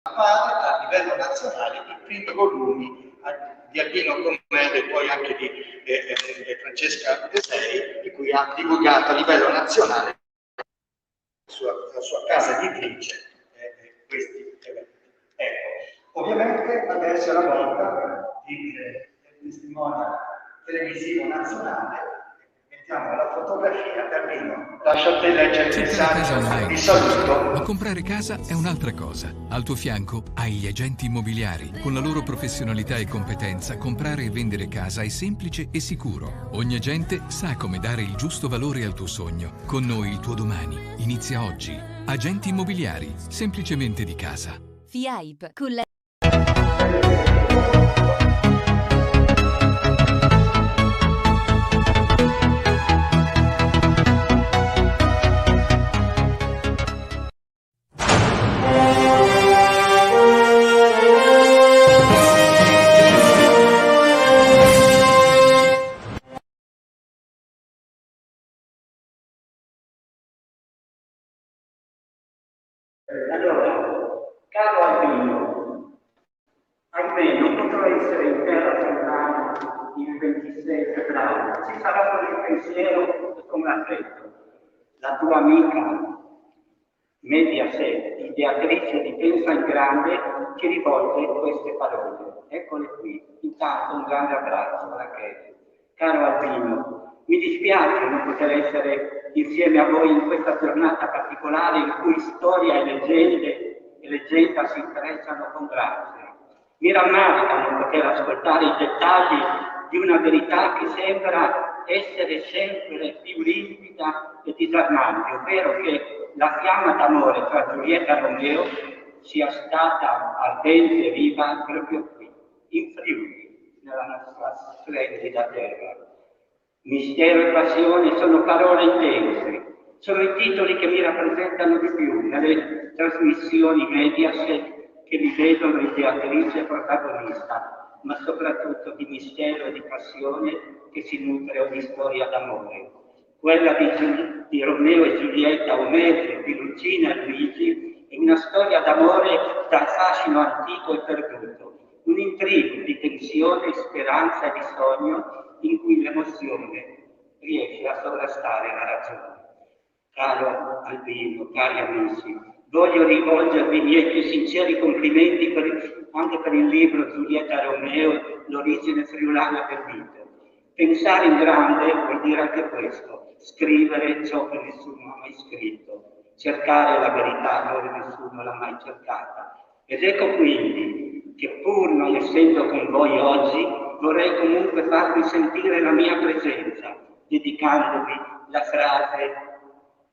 fare a livello nazionale i primi volumi di Albino Commedo e poi anche di Francesca Desei, di cui ha divulgato a livello nazionale la sua casa editrice questi eventi. Ecco, ovviamente adesso è la volta del testimone televisivo nazionale. Mettiamo la fotografia di Albino. Lascio a te leggere il messaggio di saluto. Ma comprare casa è un'altra cosa. Al tuo fianco hai gli agenti immobiliari. Con la loro professionalità e competenza, comprare e vendere casa è semplice e sicuro. Ogni agente sa come dare il giusto valore al tuo sogno. Con noi il tuo domani inizia oggi. Agenti immobiliari, semplicemente di casa. FIAIP con la... Allora, caro Albino, ahimè non potrò essere in terra friulana il 26 febbraio, ci sarà con il pensiero e con l'affetto. La tua amica Mediaset, ideatrice di Pensa in Grande, ti rivolge queste parole. Eccole qui. Intanto un grande abbraccio, Rachele. Caro Albino, mi dispiace non poter essere insieme a voi in questa giornata particolare in cui storia e leggenda si intrecciano con grazia. Mi rammarica non poter ascoltare i dettagli di una verità che sembra essere sempre più limpida e disarmante, ovvero che la fiamma d'amore tra Giulietta e Romeo sia stata ardente e viva proprio qui, in Friuli, nella nostra splendida terra. Mistero e passione sono parole intense, sono i titoli che mi rappresentano di più nelle trasmissioni Mediaset che mi vedono ideatrice e protagonista, ma soprattutto di mistero e di passione che si nutre ogni storia d'amore. Quella di Romeo e Giulietta, Omero, di Lucina e Luigi, è una storia d'amore dal fascino antico e perduto, un intrigo di tensione, speranza e di sogno in cui l'emozione riesce a sovrastare la ragione. Caro Albino, cari amici, voglio rivolgervi i miei più sinceri complimenti anche per il libro Giulietta e Romeo, l'origine friulana del mito. Pensare in grande vuol dire anche questo, scrivere ciò che nessuno ha mai scritto, cercare la verità dove nessuno l'ha mai cercata. Ed ecco quindi che pur non essendo con voi oggi, vorrei comunque farvi sentire la mia presenza, dedicandovi la frase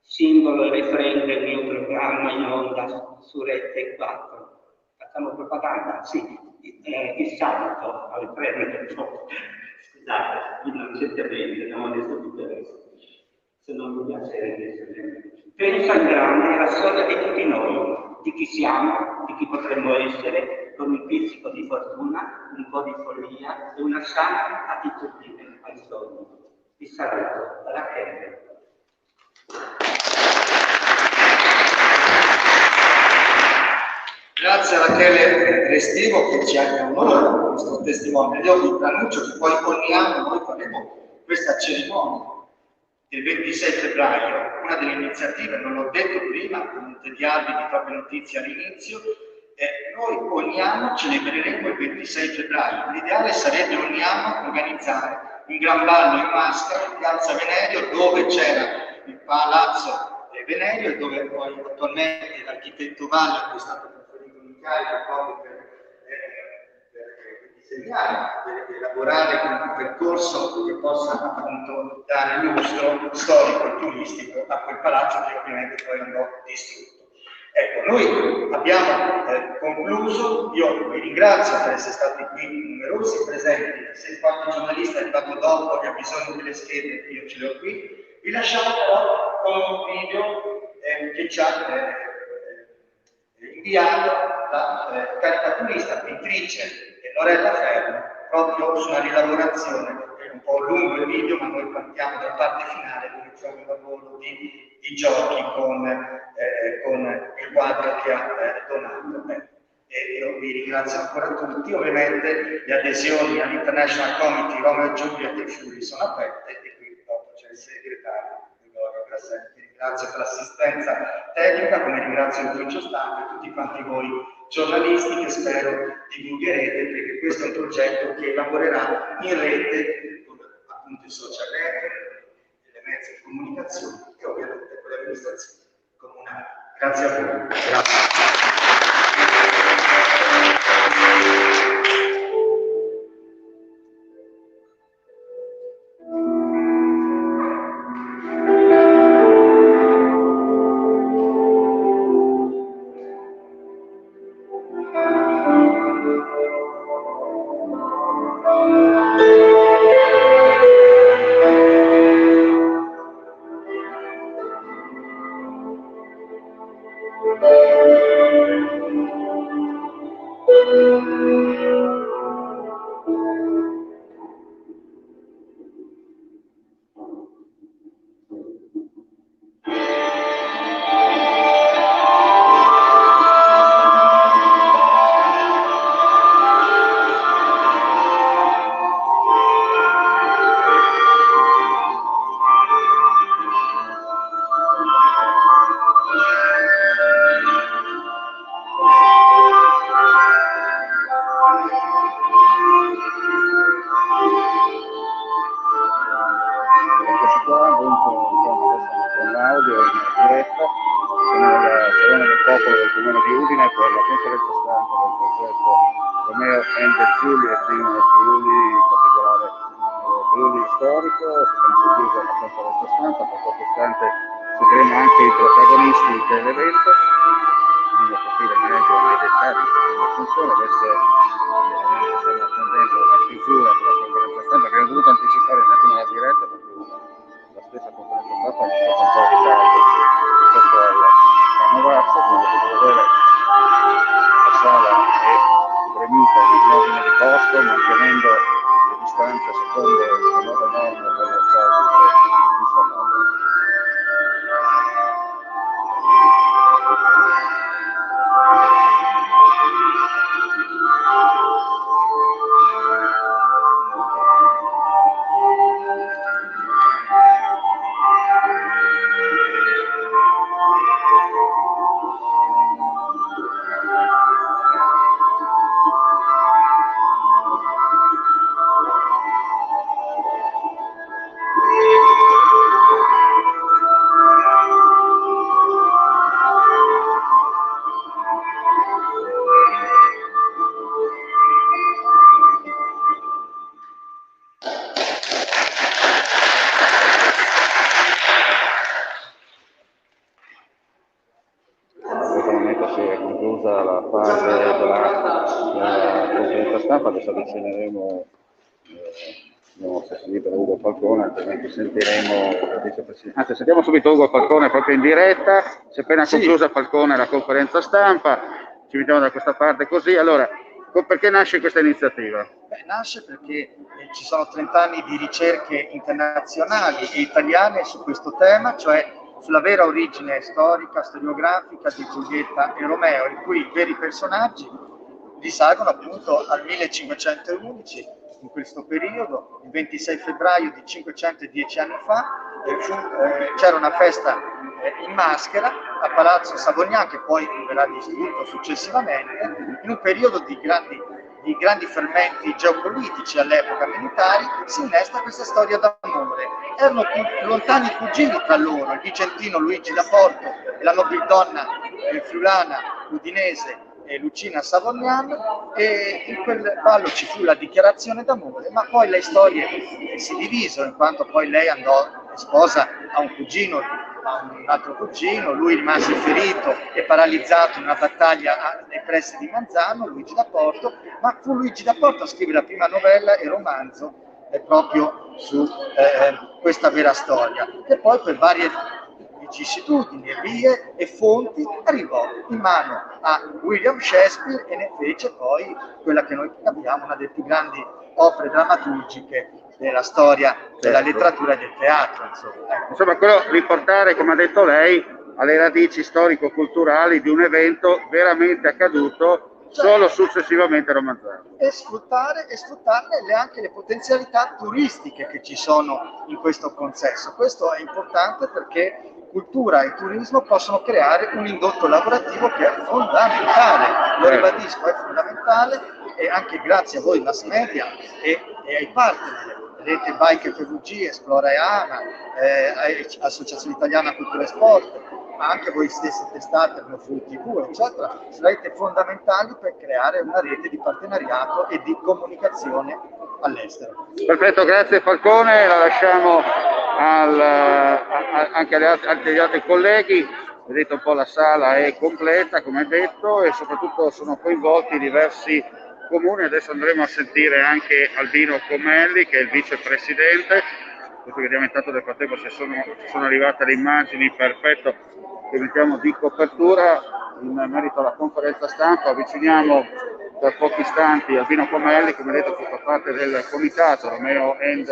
simbolo e refrain del mio programma in onda su Rete 4. Facciamo propaganda? Sì, il sabato alle 3 Scusate, innocentemente, non ho adesso tutto il resto. Se non mi piace pensa in grande alla storia di tutti noi, di chi siamo, di chi potremmo essere, con un pizzico di fortuna, un po' di follia e una sana attitudine ai sogni. Vi saluto, Rachele. Grazie a Rachele Restivo che ci ha onorato con questo testimone. Io vi annuncio che poi ogni anno noi faremo questa cerimonia il 26 febbraio, una delle iniziative, non l'ho detto prima, per non tediarvi di troppe notizie all'inizio, noi ogni anno celebreremo il 26 febbraio. L'ideale sarebbe ogni anno organizzare un gran ballo in maschera in Piazza Venerio, dove c'era il Palazzo Venerio, dove poi attualmente l'architetto Valle, che è stato conferito in incarico proprio per disegnare, per elaborare un percorso che possa appunto dare lustro storico e turistico a quel palazzo che ovviamente poi andò distrutto. Ecco, noi abbiamo concluso, io vi ringrazio per essere stati qui numerosi presenti, se qualche giornalista è arrivato dopo e ha bisogno delle schede, io ce le ho qui, vi lasciamo però con un video che ci ha inviato la caricaturista, pittrice Lorella Ferro, proprio su una rielaborazione. È un po' lungo il video, ma noi partiamo dalla parte finale dove c'è un lavoro di giochi con il quadro che ha donato. e io vi ringrazio ancora tutti. Ovviamente le adesioni all'International Committee Romeo e Giuliet e Fiori sono aperte e qui dopo c'è il segretario Gregorio Grassenti. Vi ringrazio per l'assistenza tecnica, come ringrazio l'ufficio stampa e tutti quanti voi giornalisti che spero divulgherete, perché questo è un progetto che lavorerà in rete con appunto i social network, le mezzi di comunicazione e ovviamente con le amministrazioni comunali. Grazie a voi. Grazie. Adesso avvicineremo abbiamo libero Ugo Falcone, altrimenti sentiremo il vicepresidente. Anzi, sentiamo subito Ugo Falcone proprio in diretta. Si è appena conclusa Falcone la conferenza stampa, ci vediamo da questa parte così. Allora, perché nasce questa iniziativa? Nasce perché ci sono 30 anni di ricerche internazionali e italiane su questo tema, cioè sulla vera origine storica, storiografica di Giulietta e Romeo, in cui i veri personaggi risalgono appunto al 1511, in questo periodo, il 26 febbraio di 510 anni fa, c'era una festa in maschera a Palazzo Savognan, che poi verrà distrutto successivamente, in un periodo di grandi fermenti geopolitici all'epoca militari. Si innesta questa storia d'amore. Erano lontani cugini tra loro, il vicentino Luigi da Porto e la nobildonna friulana udinese Lucina Savognan, e in quel ballo ci fu la dichiarazione d'amore, ma poi le storie si divisero, in quanto poi lei andò sposa a un cugino, a un altro cugino, lui rimase ferito e paralizzato in una battaglia nei pressi di Manzano, Luigi da Porto, ma fu Luigi da Porto a scrivere la prima novella e romanzo proprio su questa vera storia, e poi per varie vicissitudini, vie e fonti arrivò in mano a William Shakespeare e ne fece poi quella che noi capiamo una delle più grandi opere drammaturgiche della storia della letteratura e del teatro. Insomma, quello riportare, come ha detto lei, alle radici storico-culturali di un evento veramente accaduto solo successivamente romanzato. E sfruttarne anche le potenzialità turistiche che ci sono in questo consesso. Questo è importante perché cultura e turismo possono creare un indotto lavorativo che è fondamentale, lo ribadisco, è fondamentale, e anche grazie a voi mass media e ai partner. Vedete Bike FVG, Esplora EANA, Associazione Italiana Cultura e Sport, ma anche voi stessi testate come Full TV, eccetera, sarete fondamentali per creare una rete di partenariato e di comunicazione all'estero. Perfetto, grazie Falcone, la lasciamo anche agli altri colleghi. Vedete un po' la sala è completa, come detto, e soprattutto sono coinvolti diversi comuni. Adesso andremo a sentire anche Albino Comelli, che è il vicepresidente. Questo vediamo intanto nel frattempo se sono arrivate le immagini, perfetto, che mettiamo di copertura in merito alla conferenza stampa. Avviciniamo per pochi istanti Albino Comelli, come detto che fa parte del comitato Romeo and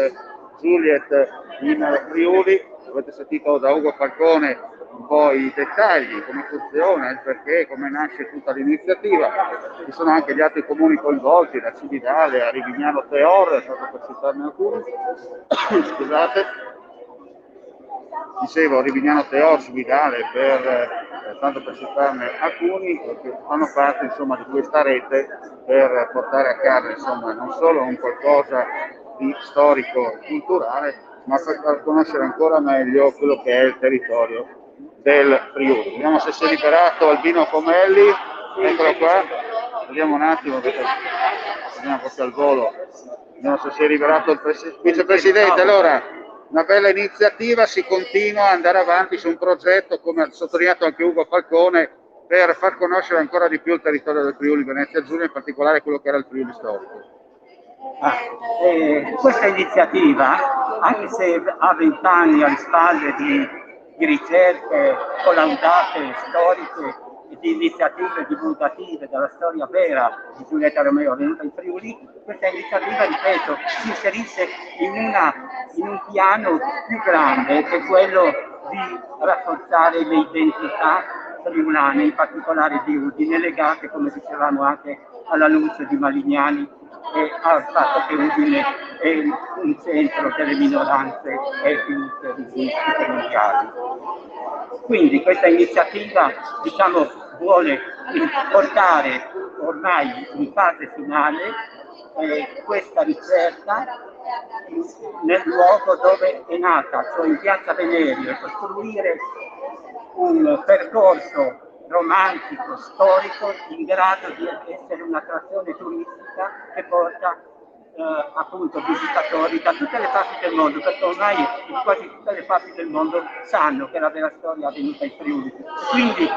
Juliet in Friuli. Avete sentito da Ugo Falcone un po' i dettagli, come funziona, il perché, come nasce tutta l'iniziativa. Ci sono anche gli altri comuni coinvolti, da Cividale a Rivignano Teor, proprio per citarne alcuni. Scusate. Dicevo, Rivignano Teor, Cividale, tanto per citarne alcuni, che fanno parte insomma di questa rete per portare a casa insomma non solo un qualcosa di storico culturale, ma per far conoscere ancora meglio quello che è il territorio del Friuli. Vediamo se si è liberato Albino Comelli, eccolo qua, vediamo un attimo, vediamo proprio al volo, vediamo se si è liberato il vicepresidente. Allora, una bella iniziativa, si continua ad andare avanti su un progetto, come ha sottolineato anche Ugo Falcone, per far conoscere ancora di più il territorio del Friuli Venezia Giulia, in particolare quello che era il Friuli storico. Questa iniziativa, anche se ha 20 anni alle spalle di ricerche collaudate, storiche e di iniziative divulgative della storia vera di Giulietta Romeo venuta in Friuli, questa iniziativa, ripeto, si inserisce in un piano più grande, che è quello di rafforzare le identità friulane, in particolare di Udine, legate, come dicevamo, anche alla luce di Malignani e al fatto che Udine è un centro delle minoranze etniche linguistiche mondiali. Quindi questa iniziativa, diciamo, vuole portare ormai in fase finale questa ricerca nel luogo dove è nata, cioè in Piazza Venerio, e costruire un percorso romantico, storico, in grado di essere un'attrazione turistica che porta appunto visitatori da tutte le parti del mondo, perché ormai in quasi tutte le parti del mondo sanno che la vera storia è avvenuta in Friuli. Quindi,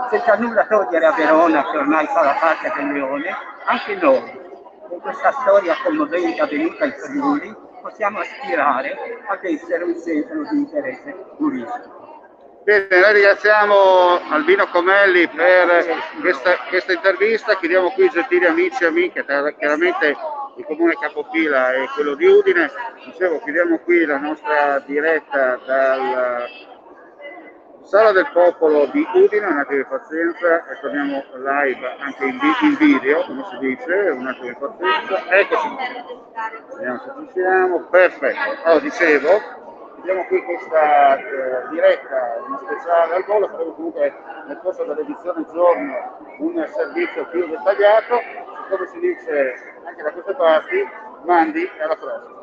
senza nulla togliere a Verona, che ormai fa la parte del leone, anche noi, con questa storia commovente avvenuta in Friuli, possiamo aspirare ad essere un centro di interesse turistico. Bene, noi ringraziamo Albino Comelli per questa intervista, chiediamo qui gentili amici e amiche, chiaramente il comune capofila è quello di Udine. Dicevo, chiudiamo qui la nostra diretta dal Sala del Popolo di Udine, un attimo di pazienza e torniamo live anche in video, come si dice, un attimo di pazienza, eccoci, vediamo se ci siamo, perfetto. Allora, dicevo, vediamo qui questa diretta, una speciale al volo, faremo comunque nel corso dell'edizione giorno un servizio più dettagliato, come si dice anche da queste parti, mandi e alla prossima.